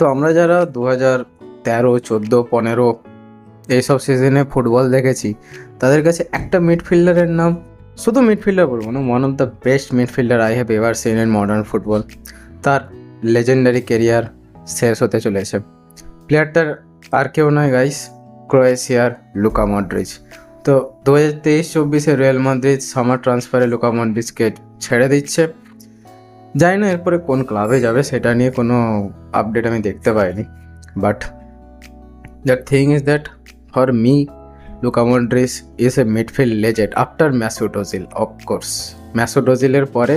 তো আমরা যারা 2013, 14, 15 এইসব সিজনে ফুটবল দেখেছি, তাদের কাছে একটা মিডফিল্ডারের নাম, শুধু মিডফিল্ডার বলবো না, one of the best midfielder I have ever seen in modern football, তার লেজেন্ডারি কেরিয়ার শেষ হতে চলেছে। প্লেয়ারটার আর কেউ নয় গাইস, ক্রোয়েশিয়ার লুকা মডরিচ। তো 2023-24 রিয়াল মাদ্রিদ সামার ট্রান্সফারে লুকা মডরিচকে ছেড়ে দিচ্ছে। জানি না এরপরে কোন ক্লাবে যাবে, সেটা নিয়ে কোনো আপডেট আমি দেখতে পাইনি। But the thing is that for me Luka Modric is a midfield legend after Mesut Ozil. Of course Mesut ওজিলের পরে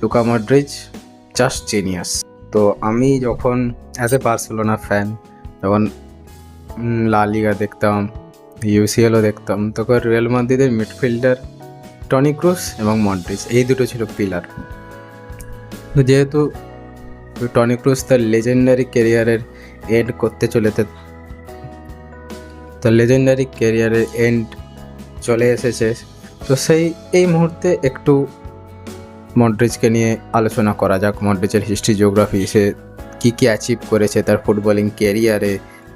লুকা মডরিচ জাস্ট জিনিয়াস। তো আমি যখন অ্যাজ এ বার্সেলোনা ফ্যান, যখন লা লিগা দেখতাম, ইউসিএলও দেখতাম, তখন রিয়াল মাদ্রিদের মিডফিল্ডার টনি ক্রুস এবং মডরিচ, এই দুটো ছিল পিলার। তো যেহেতু টনি ক্রুস তার লেজেন্ডারি ক্যারিয়ারের এন্ড করতে চলেছে, তার লেজেন্ডারি ক্যারিয়ারের এন্ড চলে এসেছে, তো এই মুহূর্তে একটু মডরিচকে নিয়ে আলোচনা করা যাক। মডরিচের হিস্ট্রি, জিওগ্রাফি, সে কী কী অ্যাচিভ করেছে তার ফুটবলিং ক্যারিয়ারে,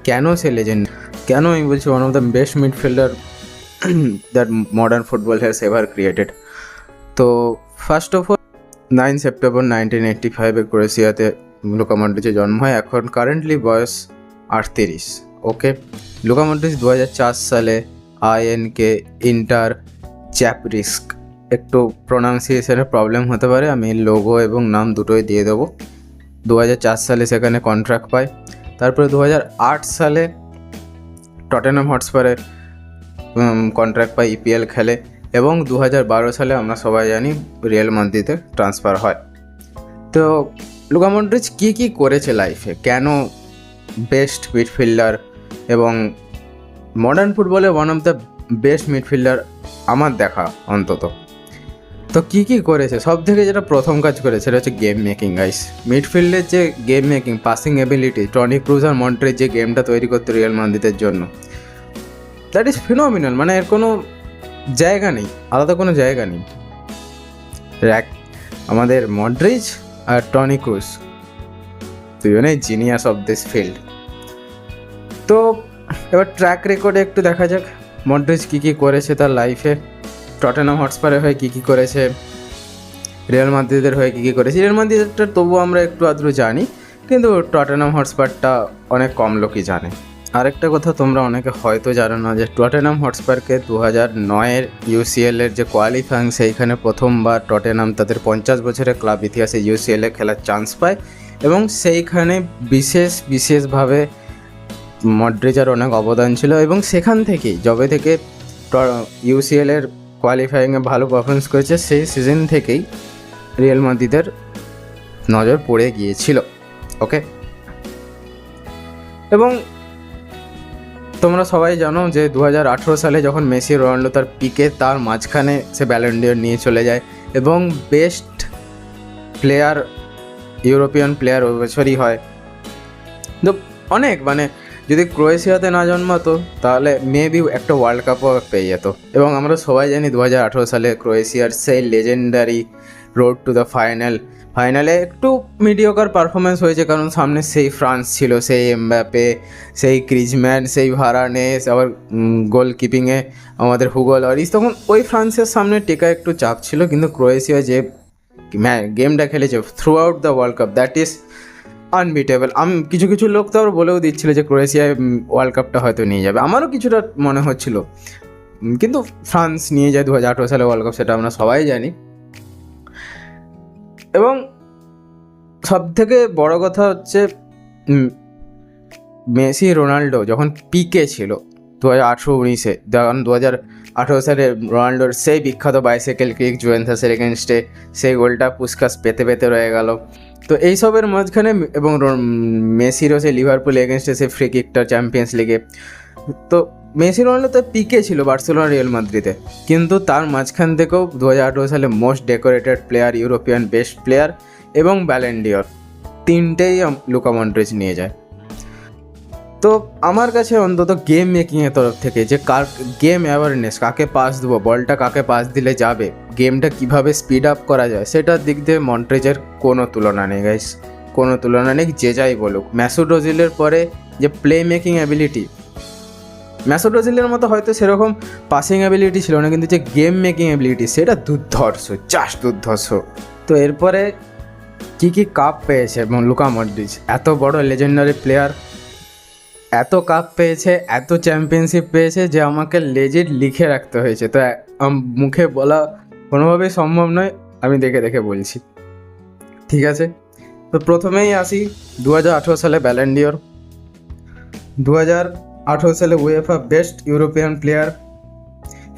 কেন সে লেজেন্ড, কেন আমি বলছি one of the best midfielder that modern football has ever created. তো ফার্স্ট অফ অল 9 সেপ্টেম্বর 1985 ক্রোয়েশিয়াতে লুকা মডরিচের জন্ম হয়। এখন কারেন্টলি বয়স 38। ওকে, লুকা মডরিচ 2004 সালে আইএনকে ইন্টার চ্যাপরিস্ক, একটু প্রোনাউন্সিয়েশনের প্রবলেম হতে পারে, আমি লোগো এবং নাম দুটোই দিয়ে দেবো। 2004 সালে সেখানে কন্ট্রাক্ট পায়। তারপরে 2008 সালে টটেনহাম হটস্পারে কন্ট্রাক্ট পায়, ইপিএল খেলে, এবং 2012 সালে আমরা সবাই জানি রিয়াল মাদ্রিদে ট্রান্সফার হয়। তো লুকা মডরিচ কী কী করেছে লাইফে, কেন বেস্ট মিডফিল্ডার এবং মডার্ন ফুটবলে one of the best midfielder আমার দেখা অন্তত। তো কী কী করেছে, সব থেকে যেটা প্রথম কাজ করেছে সেটা হচ্ছে গেম মেকিং গাইস। মিডফিল্ডের যে game making, passing ability, Toni Kroos আর মডরিচ যে গেমটা তৈরি করতে রিয়াল মাদ্রিদের জন্য, দ্যাট ইজ ফিনোমিনাল। মানে এর কোনো জায়গা নেই, আলাদা কোনো জায়গা নেই। আমাদের মডরিচ আর টনি ক্রুজ দুজনেই জিনিয়াস অফ দিস ফিল্ড। তো এবার ট্র্যাক রেকর্ডে একটু দেখা যাক মডরিচ কী কী করেছে তার লাইফে। টটেনহাম হটস্পারের হয়ে কী কী করেছে, রিয়াল মাদ্রিদের হয়ে কী কী করেছে। রিয়াল মাদ্রিদটা তবুও আমরা একটু আধটু জানি, কিন্তু টটেনহাম হটস্পারটা অনেক কম লোকই জানে। আরেকটা কথা তোমরা অনেকে হয়তো জানো না, যে টটেনহাম হটস্পারকে 2009-এর ইউসিএলের যে কোয়ালিফাইং, সেইখানে প্রথমবার টটেনহাম তাদের 50 বছরের ক্লাব ইতিহাসে ইউসিএলে খেলার চান্স পায়, এবং সেইখানে বিশেষভাবে মডরিচের অনেক অবদান ছিল। এবং সেখান থেকেই, যবে থেকে ইউসিএলের কোয়ালিফাইংয়ে ভালো পারফরমেন্স করেছে, সেই সিজন থেকেই রিয়াল মাদ্রিদের নজর পড়ে গিয়েছিল। ওকে, এবং তোমরা সবাই জানো যে 2018 সালে যখন মেসি রোনাল্ডো তার পিকে, তার মাঝখানে সে ব্যালন ডিওর নিয়ে চলে যায়, এবং বেস্ট প্লেয়ার, ইউরোপিয়ান প্লেয়ার ওই বছরই হয়। তো অনেক, মানে যদি ক্রোয়েশিয়াতে না জন্মাতো তাহলে মেবি একটা ওয়ার্ল্ড কাপও পেয়ে যেত। এবং আমরা সবাই জানি 2018 সালে ক্রোয়েশিয়ার সেই লেজেন্ডারি রোড টু দ্য ফাইনালে একটু মিডিওকার পারফরমেন্স হয়েছে, কারণ সামনে সেই ফ্রান্স ছিল, সেই এমবাপে, সেই গ্রিজম্যান, সেই ভারানেস, আবার গোলকিপিংয়ে আমাদের হুগো লরিস। তখন ওই ফ্রান্সের সামনে টেকা একটু চাপ ছিল, কিন্তু ক্রোয়েশিয়া যে গেমটা খেলেছে through out the world cup, that is unbeatable. কিছু লোক তো আবার বলেও দিচ্ছিল যে ক্রোয়েশিয়ায় ওয়ার্ল্ড কাপটা হয়তো নিয়ে যাবে, আমারও কিছুটা মনে হচ্ছিল, কিন্তু ফ্রান্স নিয়ে যায় 2018 সালে ওয়ার্ল্ড কাপ, সেটা আমরা সবাই জানি। এবং সব থেকে বড় কথা হচ্ছে মেসি রোনাল্ডো যখন পিকে ছিল 2018-19-এ, যখন 2018 সালে রোনাল্ডোর সেই বিখ্যাত বাইসাইকেল কিক জুভেন্টাসের এগেনস্টে, সেই গোলটা পুস্কাস পেতে রয়ে গেল। তো এইসবের মাঝখানে, এবং মেসিরও সেই লিভারপুল এগেনস্টে সেই ফ্রি কিকটা চ্যাম্পিয়ন্স লিগে, তো মেসি রোনাল্ডো তো পিকে ছিল বার্সেলোনা রিয়াল মাদ্রিদে, কিন্তু তার মাঝখান থেকেও 2018 সালে most decorated player, European best player এবং ব্যালন ডিওর, তিনটেই লুকা মডরিচ নিয়ে যায়। তো আমার কাছে অন্তত গেম মেকিংয়ের তরফ থেকে, যে কার গেম অ্যাওয়ারনেস, কাকে পাস দেবো, বলটা কাকে পাস দিলে যাবে, গেমটা কিভাবে স্পিড আপ করা যায়, সেটার দিক দিয়ে মডরিচের কোনো তুলনা নেই গাইস। কোনো তুলনা নেই, যে যাই বলুক। ম্যাসুট ওজিলের পরে যে প্লে মেকিং অ্যাবিলিটি, ম্যাসুট ওজিলের মতো হয়তো সেরকম পাসিং অ্যাবিলিটি ছিল না, কিন্তু যে গেম মেকিং অ্যাবিলিটি সেটা দুর্ধর্ষ, জাস্ট দুর্ধর্ষ। তো এরপরে কী কাপ পেয়েছে এবং লুকা মডরিচ এত বড় লেজেন্ডারি প্লেয়ার, এত কাপ পেয়েছে, এত চ্যাম্পিয়নশিপ পেয়েছে যে আমাকে লেজিট লিখে রাখতে হয়েছে। তো মুখে বলা কোনোভাবেই সম্ভব নয়, আমি দেখে দেখে বলছি, ঠিক আছে। তো প্রথমেই আসি 2018 সালে ব্যালন ডিওর, 2018 সালে UEFA best European player,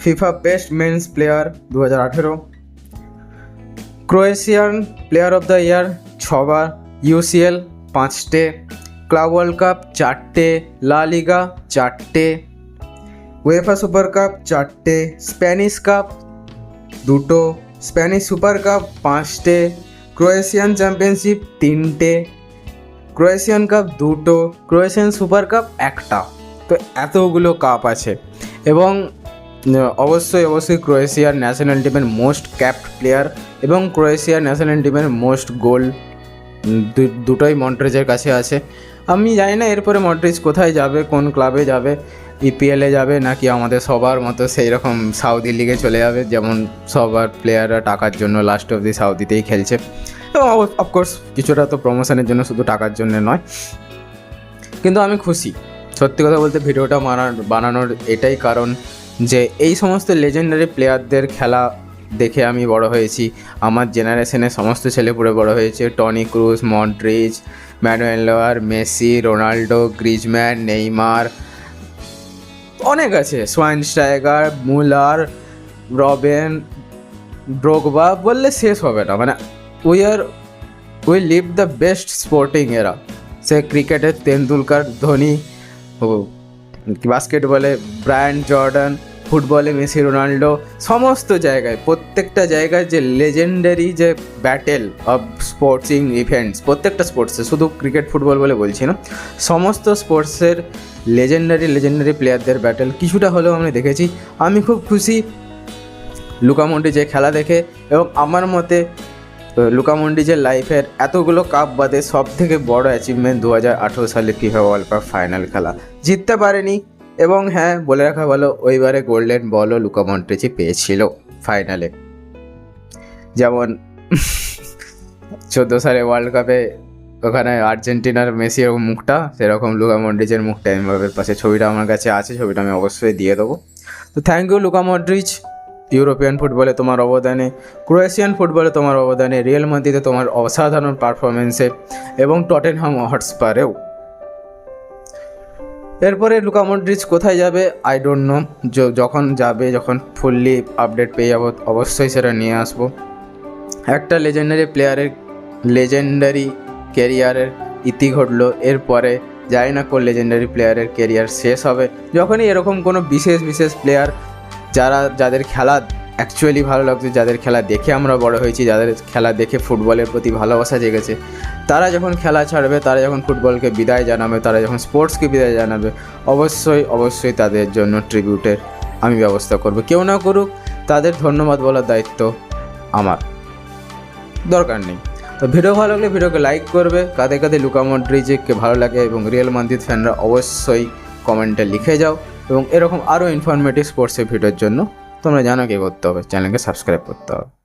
FIFA best men's player 2018, Croatian player of the year 6 বার, ইউসিএল 5টে, ক্লাব ওয়ার্ল্ড কাপ 4টে, লা লিগা 4টে, উয়েফা সুপার কাপ 4টে, স্প্যানিশ কাপ 2টো, স্প্যানিশ সুপার কাপ 5টে, ক্রোয়েশিয়ান চ্যাম্পিয়নশিপ 3টে, Croatian cup 2টো, Croatian super cup 1টা। তো এতগুলো কাপ আছে। এবং অবশ্যই ক্রোয়েশিয়ার ন্যাশনাল টিমের মোস্ট ক্যাপড প্লেয়ার এবং ক্রোয়েশিয়ার ন্যাশনাল টিমের মোস্ট গোল দুটোই মডরিচের কাছে আছে। আমি জানি না এরপরে মডরিচ কোথায় যাবে, কোন ক্লাবে যাবে, ইপিএলে যাবে নাকি আমাদের সবার মতো সেই রকম সাউদি লিগে চলে যাবে, যেমন সবার প্লেয়াররা টাকার জন্য লাস্ট অবধি সাউদিতেই খেলছে। এবং অফকোর্স কিছুটা তো প্রমোশনের জন্য, শুধু টাকার জন্য নয়। কিন্তু আমি খুশি, সত্যি কথা বলতে ভিডিওটা বানানোর এটাই কারণ যে এই সমস্ত লেজেন্ডারি প্লেয়ারদের খেলা দেখে আমি বড় হয়েছি। আমার জেনারেশনের সমস্ত ছেলেপুলে বড় হয়েছে। Toni Kroos, Modric, Manuel Neuer, Messi, Ronaldo, Griezmann, Neymar, অনেক আছে, সোয়াইনস্টাইগার, মুলার, রবেন, ড্রোগবা, বললে শেষ হবে না। মানে we live the best sporting এরা। সে ক্রিকেটের তেন্ডুলকার, ধোনি, বাস্কেটবলে ব্রায়ান জর্ডান, ফুটবলে মেসি, রোনাল্ডো, সমস্ত জায়গায়, প্রত্যেকটা জায়গায় যে লেজেন্ডারি যে ব্যাটেল অফ স্পোর্টসিং ইভেন্টস, প্রত্যেকটা স্পোর্টসে, শুধু ক্রিকেট ফুটবল বলে বলছি না, সমস্ত স্পোর্টসের লেজেন্ডারি প্লেয়ারদের ব্যাটেল কিছুটা হলেও আমি দেখেছি। আমি খুব খুশি লুকা মডরিচের খেলা দেখে। এবং আমার মতে লুকা মডরিচের লাইফের এতগুলো কাপ বাদে সব থেকে বড় অ্যাচিভমেন্ট 2018 সালে ফিফা ওয়ার্ল্ড কাপ ফাইনাল খেলা। জিততে পারেনি, এবং হ্যাঁ বলে রাখা ভালো, ওইবারে গোল্ডেন বলও লুকা মডরিচই পেয়েছিল ফাইনালে। যেমন 14 সালে ওয়ার্ল্ড কাপে ওখানে আর্জেন্টিনার মেসির মুখটা, সেরকম লুকা মডরিচের মুখটা এমবাপের পাশে, ছবিটা আমার কাছে আছে, ছবিটা আমি অবশ্যই দিয়ে দেবো। তো thank you Luka Modric, European ফুটবলে তোমার অবদানে, ক্রোয়েশিয়ান ফুটবলে তোমার অবদানে, রিয়াল মাদ্রিদে তোমার অসাধারণ পারফরমেন্সে, এবং টটেনহাম হটস্পারেও। এরপরে লুকা মডরিচ কোথায় যাবে আই ডোন্ট নো, যখন যাবে, যখন ফুললি আপডেট পেয়ে যাবো অবশ্যই সেটা নিয়ে আসবো। একটা লেজেন্ডারি প্লেয়ারের লেজেন্ডারি কেরিয়ারের ইতি ঘটলো, এরপরে জানি না কোন লেজেন্ডারি প্লেয়ারের কেরিয়ার শেষ হবে। যখনই এরকম কোনো বিশেষ প্লেয়ার যাদের খেলা অ্যাকচুয়ালি ভালো লাগছে, যাদের খেলা দেখে আমরা বড় হয়েছি, যাদের খেলা দেখে ফুটবলের প্রতি ভালোবাসা জেগেছে, তারা যখন খেলা ছাড়বে, তারা যখন ফুটবলকে বিদায় জানাবে, তারা যখন স্পোর্টসকে বিদায় জানাবে, অবশ্যই তাদের জন্য ট্রিবিউটের আমি ব্যবস্থা করব। কেউ না করুক, তাদের ধন্যবাদ বলার দায়িত্ব আমার, দরকার নেই। তো ভিডিও ভালো লাগলে ভিডিওকে লাইক করবে, কাদের লুকা মডরিচকে ভালো লাগে এবং রিয়াল মাদ্রিদ ফ্যানরা অবশ্যই কমেন্টে লিখে যাও। এবং এরকম আরও ইনফরমেটিভ স্পোর্টসের ভিডিওর জন্য তোমরা জানো কী করতে হবে, চ্যানেলকে সাবস্ক্রাইব করতে হবে।